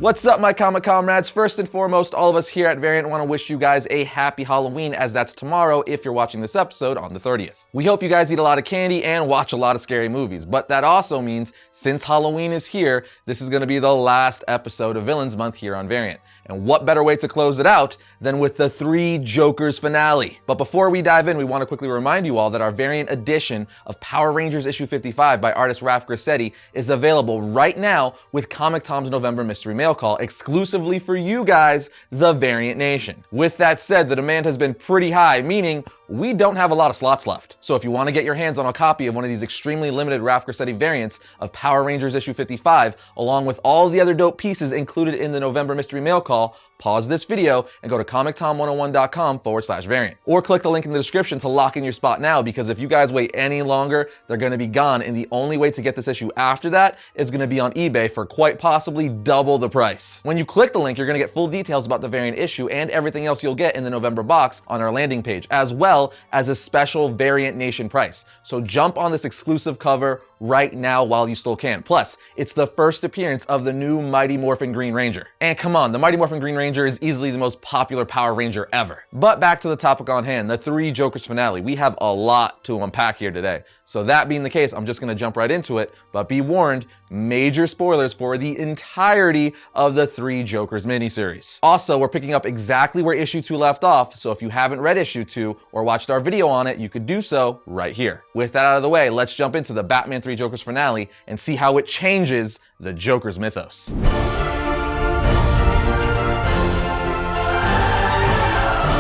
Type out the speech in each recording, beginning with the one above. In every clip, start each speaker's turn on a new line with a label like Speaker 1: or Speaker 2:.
Speaker 1: What's up, my comic comrades? First and foremost, all of us here at Variant want to wish you guys a happy Halloween, as that's tomorrow if you're watching this episode on the 30th. We hope you guys eat a lot of candy and watch a lot of scary movies, but that also means since Halloween is here, this is going to be the last episode of Villains Month here on Variant. And what better way to close it out than with the Three Jokers finale? But before we dive in, we want to quickly remind you all that our variant edition of Power Rangers issue 55 by artist Raf Grassetti is available right now with Comic Tom's November Mystery Mail Call exclusively for you guys, the Variant Nation. With that said, the demand has been pretty high, meaning we don't have a lot of slots left. So if you want to get your hands on a copy of one of these extremely limited Raf Grassetti variants of Power Rangers issue 55, along with all the other dope pieces included in the November Mystery Mail Call, pause this video and go to comictom101.com/variant. Or click the link in the description to lock in your spot now, because if you guys wait any longer, they're going to be gone, and the only way to get this issue after that is going to be on eBay for quite possibly double the price. When you click the link, you're going to get full details about the variant issue and everything else you'll get in the November box on our landing page, as well as a special Variant Nation price. So jump on this exclusive cover right now while you still can. Plus, it's the first appearance of the new Mighty Morphin Green Ranger. And come on, the Mighty Morphin Green Ranger is easily the most popular Power Ranger ever. But back to the topic on hand, the Three Jokers finale. We have a lot to unpack here today. So that being the case, I'm just gonna jump right into it, but be warned, major spoilers for the entirety of the Three Jokers miniseries. Also, we're picking up exactly where issue 2 left off, so if you haven't read issue 2 or watched our video on it, you could do so right here. With that out of the way, let's jump into the Batman Three Jokers finale and see how it changes the Joker's mythos.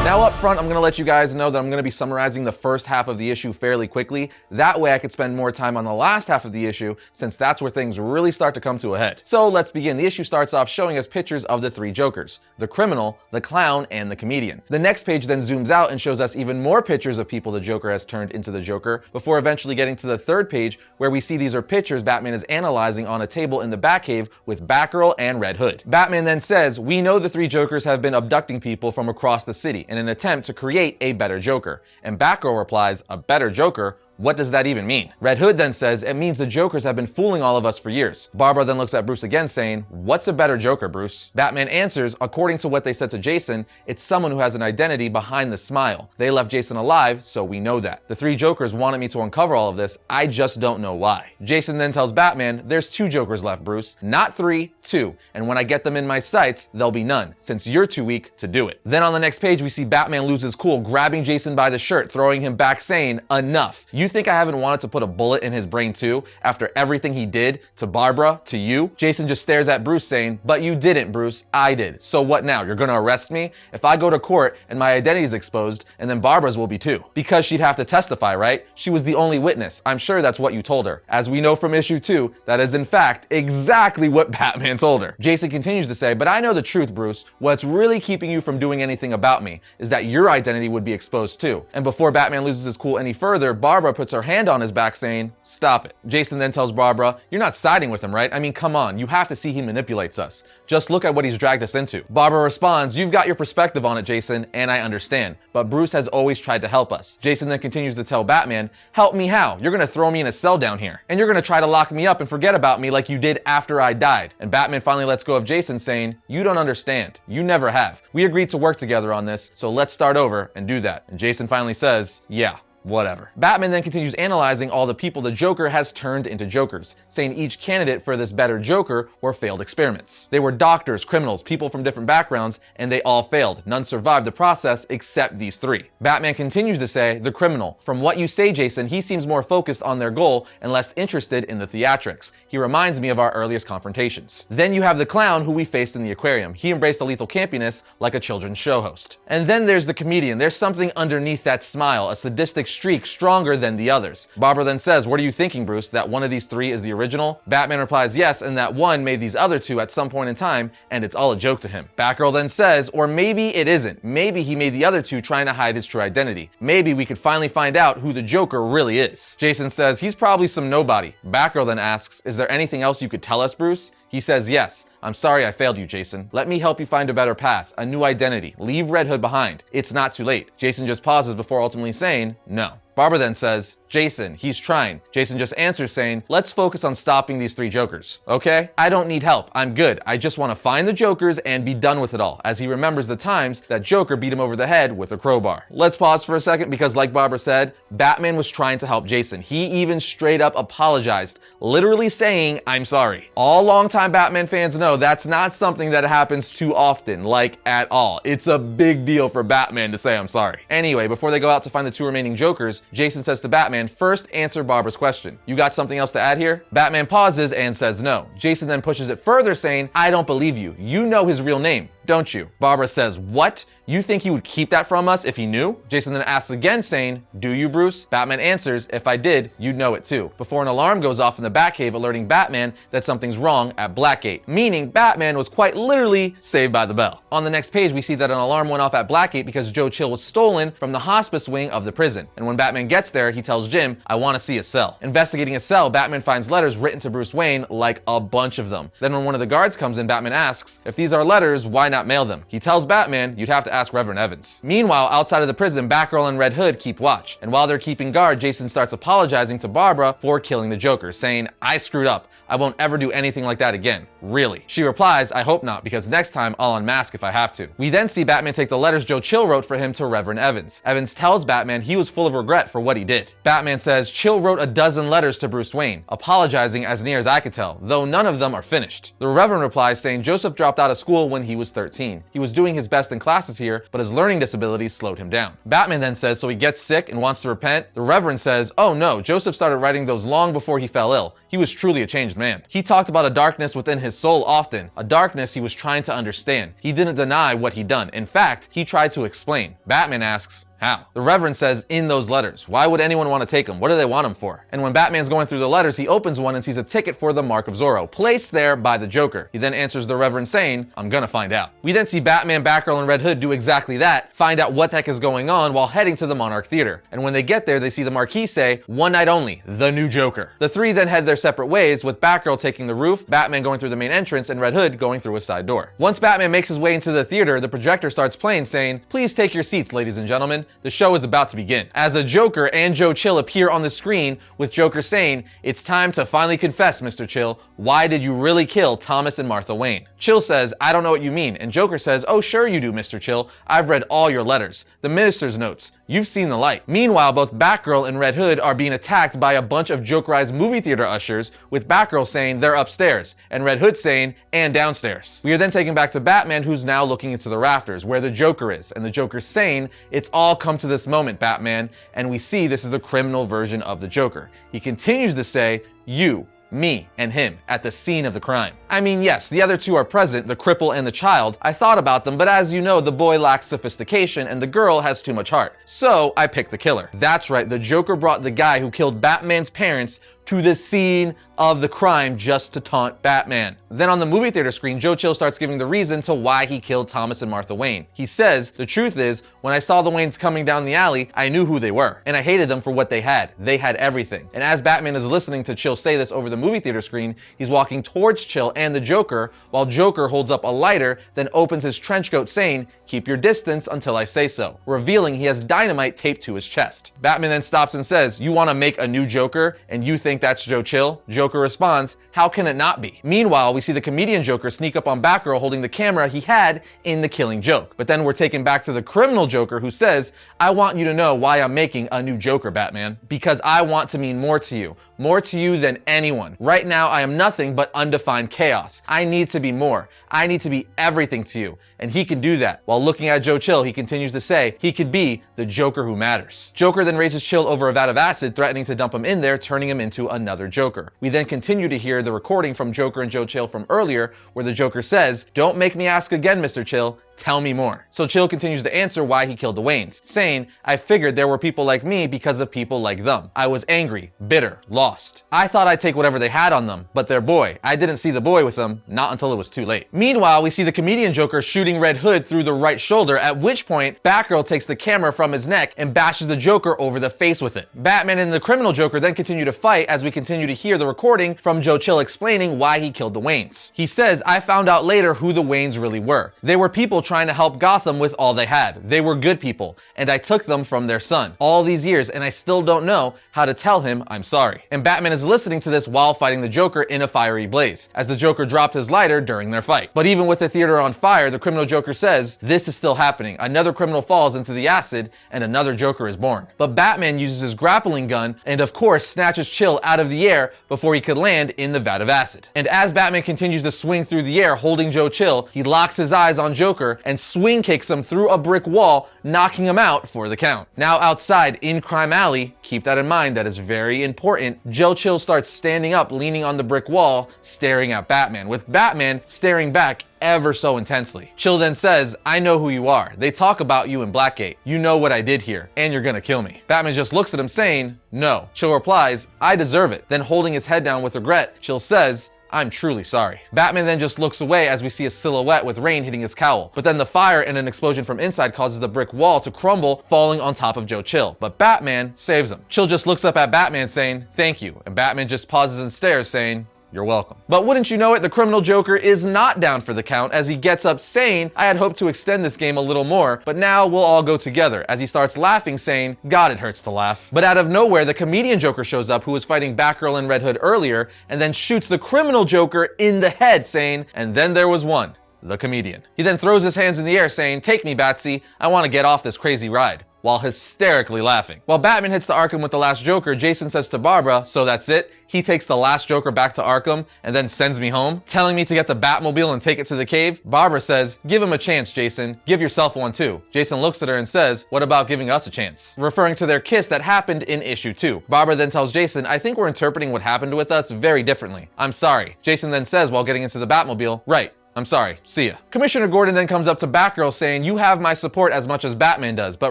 Speaker 1: Now up front, I'm going to let you guys know that I'm going to be summarizing the first half of the issue fairly quickly. That way I could spend more time on the last half of the issue, since that's where things really start to come to a head. So let's begin. The issue starts off showing us pictures of the Three Jokers: the criminal, the clown, and the comedian. The next page then zooms out and shows us even more pictures of people the Joker has turned into the Joker, before eventually getting to the third page, where we see these are pictures Batman is analyzing on a table in the Batcave with Batgirl and Red Hood. Batman then says, "We know the Three Jokers have been abducting people from across the city in an attempt to create a better Joker." And Batgirl replies, "A better Joker? What does that even mean?" Red Hood then says, "It means the Jokers have been fooling all of us for years." Barbara then looks at Bruce again saying, "What's a better Joker, Bruce?" Batman answers, "According to what they said to Jason, it's someone who has an identity behind the smile. They left Jason alive, so we know that. The Three Jokers wanted me to uncover all of this. I just don't know why." Jason then tells Batman, "There's 2 Jokers left, Bruce. Not 3, 2. And when I get them in my sights, there'll be none, since you're too weak to do it." Then on the next page, we see Batman lose his cool, grabbing Jason by the shirt, throwing him back, saying, "Enough. You think I haven't wanted to put a bullet in his brain too, after everything he did to Barbara, to you?" Jason just stares at Bruce saying, "But you didn't, Bruce. I did. So what now? You're gonna arrest me? If I go to court and my identity is exposed, and then Barbara's will be too. Because she'd have to testify, right? She was the only witness. I'm sure that's what you told her." As we know from issue 2, that is in fact exactly what Batman told her. Jason continues to say, "But I know the truth, Bruce. What's really keeping you from doing anything about me is that your identity would be exposed too." And before Batman loses his cool any further, Barbara puts her hand on his back saying, "Stop it." Jason then tells Barbara, "You're not siding with him, right? I mean, come on, you have to see he manipulates us. Just look at what he's dragged us into." Barbara responds, "You've got your perspective on it, Jason, and I understand, but Bruce has always tried to help us." Jason then continues to tell Batman, "Help me how? You're gonna throw me in a cell down here, and you're gonna try to lock me up and forget about me like you did after I died." And Batman finally lets go of Jason, saying, "You don't understand. You never have. We agreed to work together on this, so let's start over and do that." And Jason finally says, "Yeah, whatever." Batman then continues analyzing all the people the Joker has turned into Jokers, saying each candidate for this better Joker were failed experiments. They were doctors, criminals, people from different backgrounds, and they all failed. None survived the process except these 3. Batman continues to say, "The criminal. From what you say, Jason, he seems more focused on their goal and less interested in the theatrics. He reminds me of our earliest confrontations." Then you have the clown who we faced in the aquarium. He embraced the lethal campiness like a children's show host. And then there's the comedian. There's something underneath that smile, a sadistic streak stronger than the others. Barbara then says, "What are you thinking, Bruce? That one of these 3 is the original?" Batman replies, "Yes, and that one made these other 2 at some point in time, and it's all a joke to him." Batgirl then says, "Or maybe it isn't. Maybe he made the other 2 trying to hide his true identity. Maybe we could finally find out who the Joker really is." Jason says, "He's probably some nobody." Batgirl then asks, "Is there anything else you could tell us, Bruce?" He says, "Yes. I'm sorry I failed you, Jason. Let me help you find a better path, a new identity. Leave Red Hood behind. It's not too late." Jason just pauses before ultimately saying, "No." Barbara then says, Jason, he's trying. Jason just answers saying, let's focus on stopping these 3 Jokers, okay? I don't need help, I'm good. I just want to find the Jokers and be done with it all, as he remembers the times that Joker beat him over the head with a crowbar. Let's pause for a second because like Barbara said, Batman was trying to help Jason. He even straight up apologized, literally saying, I'm sorry. All longtime Batman fans know that's not something that happens too often, like at all. It's a big deal for Batman to say I'm sorry. Anyway, before they go out to find the 2 remaining Jokers, Jason says to Batman, first answer Barbara's question. You got something else to add here? Batman pauses and says no. Jason then pushes it further saying, I don't believe you. You know his real name, don't you? Barbara says, what? You think he would keep that from us if he knew? Jason then asks again saying, do you, Bruce? Batman answers, if I did, you'd know it too. Before an alarm goes off in the Batcave alerting Batman that something's wrong at Blackgate, meaning Batman was quite literally saved by the bell. On the next page, we see that an alarm went off at Blackgate because Joe Chill was stolen from the hospice wing of the prison. And when Batman gets there, he tells Jim, I want to see a cell. Investigating a cell, Batman finds letters written to Bruce Wayne, like a bunch of them. Then when one of the guards comes in, Batman asks, if these are letters, why not mail them? He tells Batman, you'd have to ask Reverend Evans. Meanwhile, outside of the prison, Batgirl and Red Hood keep watch. And while they're keeping guard, Jason starts apologizing to Barbara for killing the Joker, saying, I screwed up. I won't ever do anything like that again. Really. She replies, I hope not, because next time I'll unmask if I have to. We then see Batman take the letters Joe Chill wrote for him to Reverend Evans. Evans tells Batman he was full of regret for what he did. Batman says Chill wrote a dozen letters to Bruce Wayne, apologizing as near as I could tell, though none of them are finished. The Reverend replies saying Joseph dropped out of school when he was 13. He was doing his best in classes here, but his learning disabilities slowed him down. Batman then says so he gets sick and wants to repent. The Reverend says, oh no, Joseph started writing those long before he fell ill. He was truly a changed man. He talked about a darkness within his soul often, a darkness he was trying to understand. He didn't deny what he'd done. In fact, he tried to explain. Batman asks, how? The Reverend says, in those letters. Why would anyone want to take them? What do they want them for? And when Batman's going through the letters, he opens one and sees a ticket for the Mark of Zorro, placed there by the Joker. He then answers the Reverend saying, I'm gonna find out. We then see Batman, Batgirl, and Red Hood do exactly that, find out what the heck is going on while heading to the Monarch Theater. And when they get there, they see the marquee say, one night only, the new Joker. The 3 then head their separate ways, with Batgirl taking the roof, Batman going through the main entrance, and Red Hood going through a side door. Once Batman makes his way into the theater, the projector starts playing saying, please take your seats, ladies and gentlemen. The show is about to begin. As a Joker and Joe Chill appear on the screen, with Joker saying, it's time to finally confess, Mr. Chill. Why did you really kill Thomas and Martha Wayne? Chill says, I don't know what you mean. And Joker says, oh sure you do, Mr. Chill. I've read all your letters. The minister's notes. You've seen the light. Meanwhile, both Batgirl and Red Hood are being attacked by a bunch of Jokerized movie theater ushers, with Batgirl saying they're upstairs, and Red Hood saying, and downstairs. We are then taken back to Batman, who's now looking into the rafters, where the Joker is, and the Joker's saying, it's all come to this moment, Batman, and we see this is the criminal version of the Joker. He continues to say, you, me, and him at the scene of the crime. I mean, yes, the other 2 are present, the cripple and the child. I thought about them, but as you know, the boy lacks sophistication and the girl has too much heart. So I picked the killer. That's right, the Joker brought the guy who killed Batman's parents to the scene of the crime just to taunt Batman. Then on the movie theater screen, Joe Chill starts giving the reason to why he killed Thomas and Martha Wayne. He says, the truth is, when I saw the Waynes coming down the alley, I knew who they were, and I hated them for what they had. They had everything. And as Batman is listening to Chill say this over the movie theater screen, he's walking towards Chill and the Joker, while Joker holds up a lighter, then opens his trench coat saying, keep your distance until I say so, revealing he has dynamite taped to his chest. Batman then stops and says, you want to make a new Joker, and you think that's Joe Chill? Joker responds, how can it not be? Meanwhile, we see the comedian Joker sneak up on Batgirl holding the camera he had in The Killing Joke. But then we're taken back to the criminal Joker who says, I want you to know why I'm making a new Joker, Batman. Because I want to mean more to you. More to you than anyone. Right now, I am nothing but undefined chaos. I need to be more. I need to be everything to you. And he can do that. While looking at Joe Chill, he continues to say he could be the Joker who matters. Joker then raises Chill over a vat of acid, threatening to dump him in there, turning him into another Joker. We then continue to hear the recording from Joker and Joe Chill from earlier, where the Joker says, don't make me ask again, Mr. Chill. Tell me more. So Chill continues to answer why he killed the Waynes, saying, I figured there were people like me because of people like them. I was angry, bitter, lost. I thought I'd take whatever they had on them, but their boy. I didn't see the boy with them, not until it was too late. Meanwhile, we see the comedian Joker shooting Red Hood through the right shoulder, at which point Batgirl takes the camera from his neck and bashes the Joker over the face with it. Batman and the criminal Joker then continue to fight as we continue to hear the recording from Joe Chill explaining why he killed the Waynes. He says, I found out later who the Waynes really were. They were people trying to help Gotham with all they had. They were good people, and I took them from their son all these years, and I still don't know how to tell him I'm sorry. And Batman is listening to this while fighting the Joker in a fiery blaze, as the Joker dropped his lighter during their fight. But even with the theater on fire, the criminal Joker says, this is still happening. Another criminal falls into the acid, and another Joker is born. But Batman uses his grappling gun, and of course snatches Chill out of the air before he could land in the vat of acid. And as Batman continues to swing through the air holding Joe Chill, he locks his eyes on Joker and swing kicks him through a brick wall, knocking him out for the count. Now outside in Crime Alley, keep that in mind, that is very important, Joe Chill starts standing up, leaning on the brick wall, staring at Batman, with Batman staring back ever so intensely. Chill then says, I know who you are. They talk about you in Blackgate. You know what I did here, and you're gonna kill me. Batman just looks at him saying, no. Chill replies, I deserve it. Then holding his head down with regret, Chill says, I'm truly sorry. Batman then just looks away as we see a silhouette with rain hitting his cowl. But then the fire and an explosion from inside causes the brick wall to crumble, falling on top of Joe Chill. But Batman saves him. Chill just looks up at Batman saying, thank you. And Batman just pauses and stares saying, you're welcome. But wouldn't you know it, the criminal Joker is not down for the count as he gets up saying, I had hoped to extend this game a little more, but now we'll all go together, as he starts laughing saying, God, it hurts to laugh. But out of nowhere, the comedian Joker shows up who was fighting Batgirl and Red Hood earlier, and then shoots the criminal Joker in the head saying, and then there was one, the comedian. He then throws his hands in the air saying, take me, Batsy, I want to get off this crazy ride, while hysterically laughing. While Batman hits to Arkham with the last Joker, Jason says to Barbara, so that's it? He takes the last Joker back to Arkham and then sends me home, telling me to get the Batmobile and take it to the cave? Barbara says, give him a chance, Jason. Give yourself one too. Jason looks at her and says, what about giving us a chance? Referring to their kiss that happened in issue 2. Barbara then tells Jason, I think we're interpreting what happened with us very differently. I'm sorry. Jason then says while getting into the Batmobile, right. I'm sorry, see ya. Commissioner Gordon then comes up to Batgirl saying, you have my support as much as Batman does, but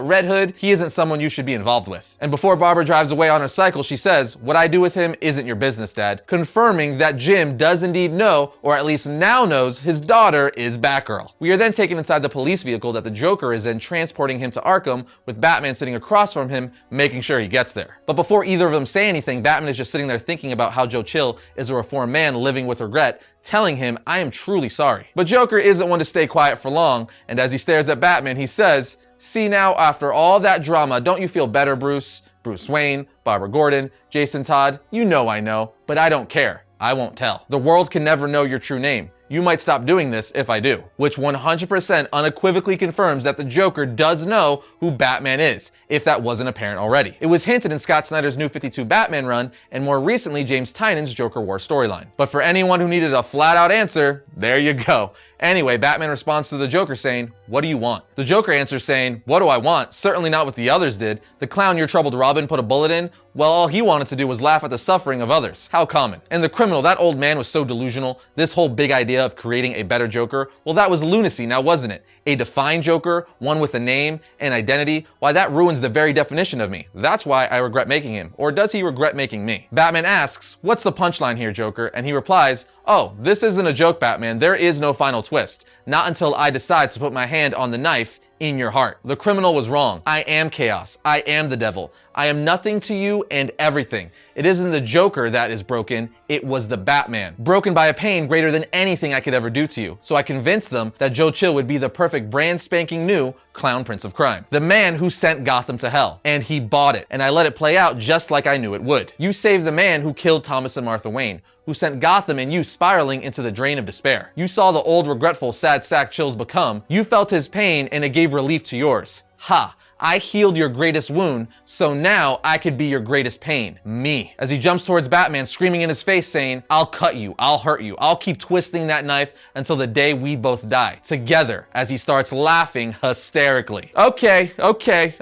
Speaker 1: Red Hood, he isn't someone you should be involved with. And before Barbara drives away on her cycle, she says, what I do with him isn't your business, Dad, confirming that Jim does indeed know, or at least now knows, his daughter is Batgirl. We are then taken inside the police vehicle that the Joker is in, transporting him to Arkham, with Batman sitting across from him, making sure he gets there. But before either of them say anything, Batman is just sitting there thinking about how Joe Chill is a reformed man living with regret, telling him, I am truly sorry. But Joker isn't one to stay quiet for long, and as he stares at Batman, he says, see now, after all that drama, don't you feel better, Bruce? Bruce Wayne, Barbara Gordon, Jason Todd, you know I know, but I don't care. I won't tell. The world can never know your true name. You might stop doing this if I do. Which 100% unequivocally confirms that the Joker does know who Batman is, if that wasn't apparent already. It was hinted in Scott Snyder's New 52 Batman run, and more recently James Tynion's Joker War storyline. But for anyone who needed a flat-out answer, there you go. Anyway, Batman responds to the Joker saying, what do you want? The Joker answers saying, what do I want? Certainly not what the others did. The clown your troubled Robin put a bullet in? Well, all he wanted to do was laugh at the suffering of others. How common. And the criminal, that old man was so delusional. This whole big idea of creating a better Joker, well, that was lunacy now, wasn't it? A defined Joker, one with a name and identity, why that ruins the very definition of me. That's why I regret making him. Or does he regret making me? Batman asks, what's the punchline here, Joker? And he replies, oh, this isn't a joke, Batman. There is no final twist. Not until I decide to put my hand on the knife in your heart. The criminal was wrong. I am chaos. I am the devil. I am nothing to you and everything. It isn't the Joker that is broken, it was the Batman. Broken by a pain greater than anything I could ever do to you. So I convinced them that Joe Chill would be the perfect brand spanking new Clown Prince of Crime. The man who sent Gotham to hell. And he bought it. And I let it play out just like I knew it would. You saved the man who killed Thomas and Martha Wayne, who sent Gotham and you spiraling into the drain of despair. You saw the old regretful sad sack Chills become. You felt his pain and it gave relief to yours. Ha! I healed your greatest wound, so now I could be your greatest pain. Me. As he jumps towards Batman, screaming in his face saying, I'll cut you, I'll hurt you, I'll keep twisting that knife until the day we both die. Together, as he starts laughing hysterically. Okay,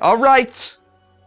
Speaker 1: all right.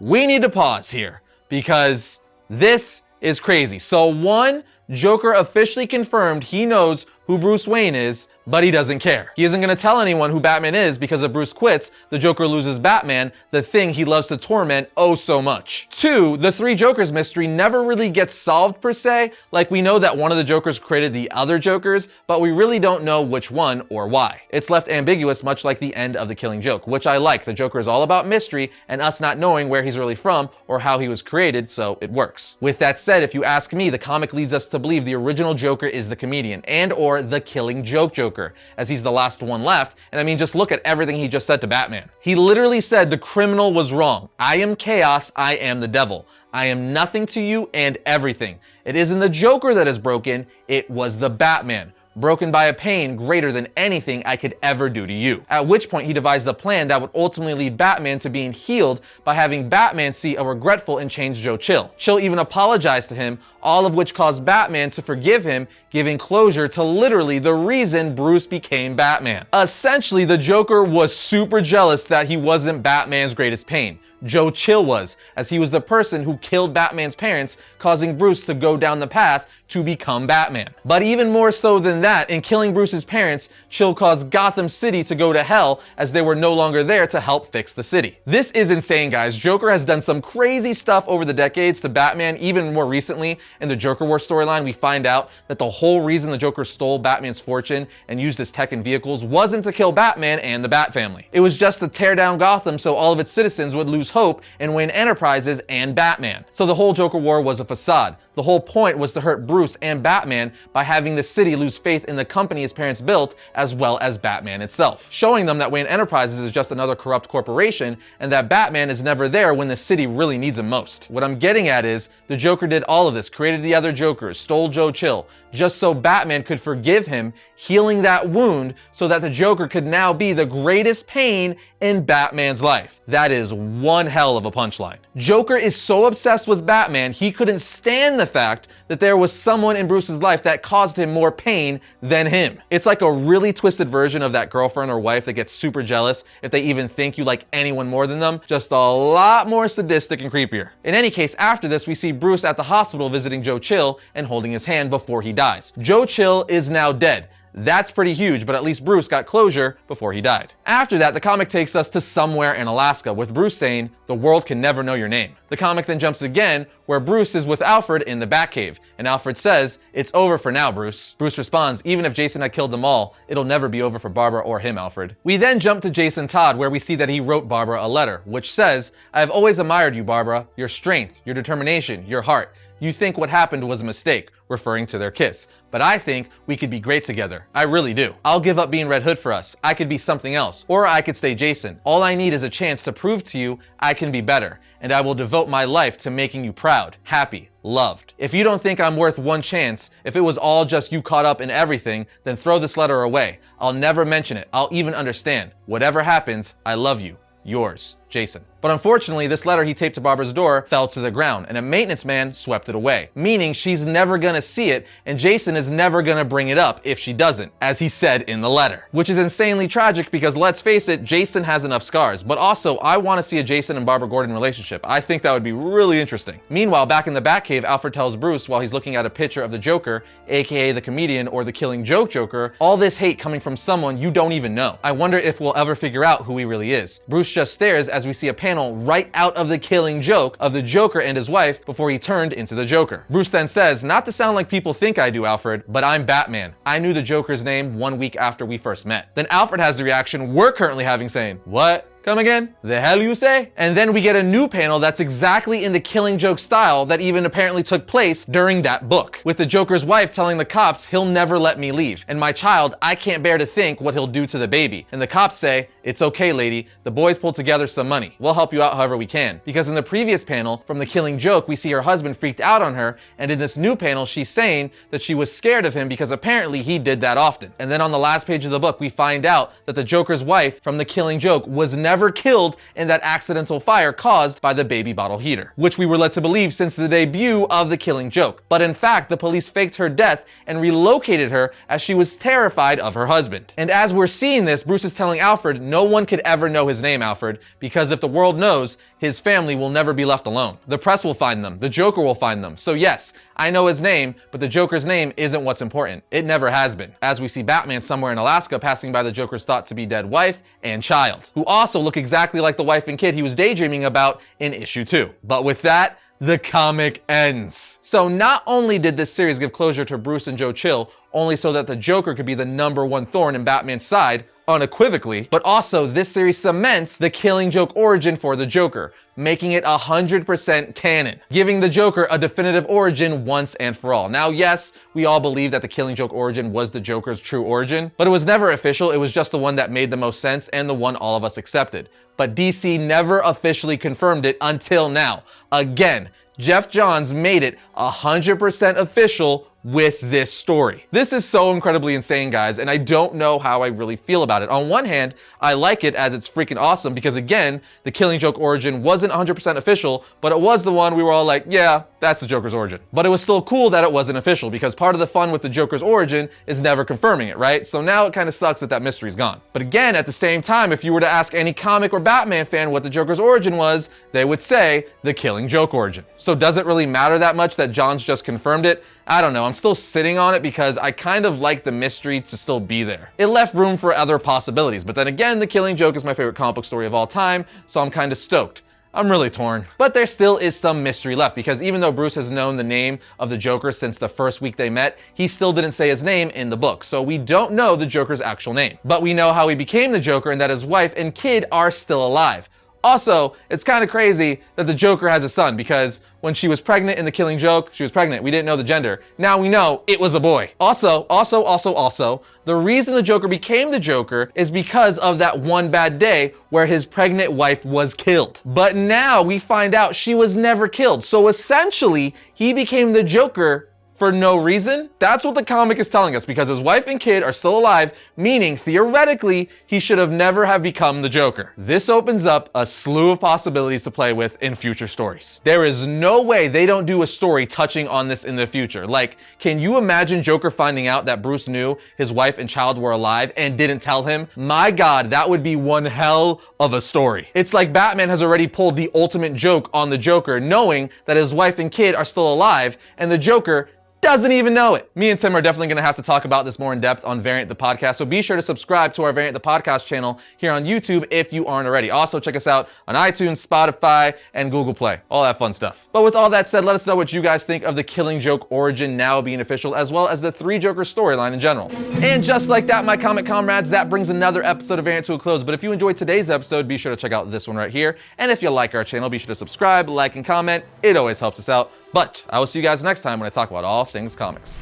Speaker 1: We need to pause here, because this is crazy. So one, Joker officially confirmed he knows who Bruce Wayne is, but he doesn't care. He isn't gonna tell anyone who Batman is because if Bruce quits, the Joker loses Batman, the thing he loves to torment oh so much. 2, the Three Jokers mystery never really gets solved per se. Like we know that one of the Jokers created the other Jokers, but we really don't know which one or why. It's left ambiguous, much like the end of The Killing Joke, which I like. The Joker is all about mystery and us not knowing where he's really from or how he was created, so it works. With that said, if you ask me, the comic leads us to believe the original Joker is the comedian and or the Killing Joke Joker. Joker, as he's the last one left, and I mean, just look at everything he just said to Batman. He literally said the criminal was wrong. I am chaos, I am the devil. I am nothing to you and everything. It isn't the Joker that is broken, it was the Batman. Broken by a pain greater than anything I could ever do to you. At which point he devised a plan that would ultimately lead Batman to being healed by having Batman see a regretful and changed Joe Chill. Chill even apologized to him, all of which caused Batman to forgive him, giving closure to literally the reason Bruce became Batman. Essentially, the Joker was super jealous that he wasn't Batman's greatest pain. Joe Chill was, as he was the person who killed Batman's parents, causing Bruce to go down the path to become Batman. But even more so than that, in killing Bruce's parents, Chill caused Gotham City to go to hell as they were no longer there to help fix the city. This is insane, guys. Joker has done some crazy stuff over the decades to Batman. Even more recently, in the Joker War storyline, we find out that the whole reason the Joker stole Batman's fortune and used his tech and vehicles wasn't to kill Batman and the Bat family. It was just to tear down Gotham so all of its citizens would lose hope in Wayne Enterprises and Batman. So the whole Joker War was a facade. The whole point was to hurt Bruce and Batman by having the city lose faith in the company his parents built, as well as Batman itself, showing them that Wayne Enterprises is just another corrupt corporation and that Batman is never there when the city really needs him most. What I'm getting at is, the Joker did all of this, created the other Jokers, stole Joe Chill, just so Batman could forgive him, healing that wound so that the Joker could now be the greatest pain in Batman's life. That is one hell of a punchline. Joker is so obsessed with Batman, he couldn't stand the fact that there was someone in Bruce's life that caused him more pain than him. It's like a really twisted version of that girlfriend or wife that gets super jealous if they even think you like anyone more than them, just a lot more sadistic and creepier. In any case, after this, we see Bruce at the hospital visiting Joe Chill and holding his hand before he dies. Joe Chill is now dead. That's pretty huge, but at least Bruce got closure before he died. After that, the comic takes us to somewhere in Alaska, with Bruce saying, "The world can never know your name." The comic then jumps again, where Bruce is with Alfred in the Batcave, and Alfred says, "It's over for now, Bruce." Bruce responds, "Even if Jason had killed them all, it'll never be over for Barbara or him, Alfred." We then jump to Jason Todd, where we see that he wrote Barbara a letter, which says, "I have always admired you, Barbara, your strength, your determination, your heart. You think what happened was a mistake," referring to their kiss. "But I think we could be great together. I really do. I'll give up being Red Hood for us. I could be something else. Or I could stay Jason. All I need is a chance to prove to you I can be better. And I will devote my life to making you proud, happy, loved. If you don't think I'm worth one chance, if it was all just you caught up in everything, then throw this letter away. I'll never mention it. I'll even understand. Whatever happens, I love you. Yours, Jason." But unfortunately, this letter he taped to Barbara's door fell to the ground, and a maintenance man swept it away, meaning she's never gonna see it, and Jason is never gonna bring it up if she doesn't, as he said in the letter. Which is insanely tragic because, let's face it, Jason has enough scars, but also I want to see a Jason and Barbara Gordon relationship. I think that would be really interesting. Meanwhile, back in the Batcave, Alfred tells Bruce while he's looking at a picture of the Joker, aka the comedian or the Killing Joke Joker, all this hate coming from someone you don't even know. I wonder if we'll ever figure out who he really is. Bruce just stares as we see a panel right out of The Killing Joke of the Joker and his wife before he turned into the Joker. Bruce then says, "Not to sound like people think I do, Alfred, but I'm Batman. I knew the Joker's name 1 week after we first met." Then Alfred has the reaction we're currently having, saying, "What? Come again? The hell you say?" And then we get a new panel that's exactly in the Killing Joke style that even apparently took place during that book, with the Joker's wife telling the cops he'll never let me leave. And my child, I can't bear to think what he'll do to the baby. And the cops say, "It's okay, lady. The boys pulled together some money. We'll help you out however we can." Because in the previous panel from the Killing Joke, we see her husband freaked out on her. And in this new panel, she's saying that she was scared of him because apparently he did that often. And then on the last page of the book, we find out that the Joker's wife from the Killing Joke was never killed in that accidental fire caused by the baby bottle heater, which we were led to believe since the debut of The Killing Joke. But in fact, the police faked her death and relocated her as she was terrified of her husband. And as we're seeing this, Bruce is telling Alfred no one could ever know his name, Alfred, because if the world knows, his family will never be left alone. The press will find them, the Joker will find them. So yes, I know his name, but the Joker's name isn't what's important. It never has been. As we see Batman somewhere in Alaska passing by the Joker's thought to be dead wife and child, who also look exactly like the wife and kid he was daydreaming about in issue 2. But with that, the comic ends. So not only did this series give closure to Bruce and Joe Chill, only so that the Joker could be the #1 thorn in Batman's side, unequivocally, but also this series cements the Killing Joke origin for the Joker, making it 100% canon, giving the Joker a definitive origin once and for all. Now, yes, we all believe that the Killing Joke origin was the Joker's true origin, but it was never official. It was just the one that made the most sense and the one all of us accepted. But DC never officially confirmed it until now. Again, Geoff Johns made it 100% official with this story. This is so incredibly insane, guys, and I don't know how I really feel about it. On one hand, I like it as it's freaking awesome because, again, the Killing Joke origin wasn't 100% official, but it was the one we were all like, yeah, that's the Joker's origin. But it was still cool that it wasn't official because part of the fun with the Joker's origin is never confirming it, right? So now it kind of sucks that that mystery's gone. But again, at the same time, if you were to ask any comic or Batman fan what the Joker's origin was, they would say the Killing Joke origin. So does it really matter that much that Johns just confirmed it? I don't know, I'm still sitting on it because I kind of like the mystery to still be there. It left room for other possibilities, but then again, the Killing Joke is my favorite comic book story of all time, so I'm kind of stoked. I'm really torn. But there still is some mystery left because even though Bruce has known the name of the Joker since the first week they met, he still didn't say his name in the book. So we don't know the Joker's actual name. But we know how he became the Joker and that his wife and kid are still alive. Also, it's kind of crazy that the Joker has a son because when she was pregnant in the Killing Joke, she was pregnant. We didn't know the gender. Now we know it was a boy. Also, the reason the Joker became the Joker is because of that one bad day where his pregnant wife was killed. But now we find out she was never killed. So essentially, he became the Joker for no reason? That's what the comic is telling us because his wife and kid are still alive, meaning theoretically, he should have never have become the Joker. This opens up a slew of possibilities to play with in future stories. There is no way they don't do a story touching on this in the future. Like, can you imagine Joker finding out that Bruce knew his wife and child were alive and didn't tell him? My God, that would be one hell of a story. It's like Batman has already pulled the ultimate joke on the Joker, knowing that his wife and kid are still alive, and the Joker doesn't even know it. Me and Tim are definitely going to have to talk about this more in depth on Variant the Podcast, so be sure to subscribe to our Variant the Podcast channel here on YouTube if you aren't already. Also, check us out on iTunes, Spotify, and Google Play. All that fun stuff. But with all that said, let us know what you guys think of the Killing Joke origin now being official, as well as the Three Jokers storyline in general. And just like that, my comic comrades, that brings another episode of Variant to a close. But if you enjoyed today's episode, be sure to check out this one right here. And if you like our channel, be sure to subscribe, like, and comment. It always helps us out. But I will see you guys next time when I talk about all things comics.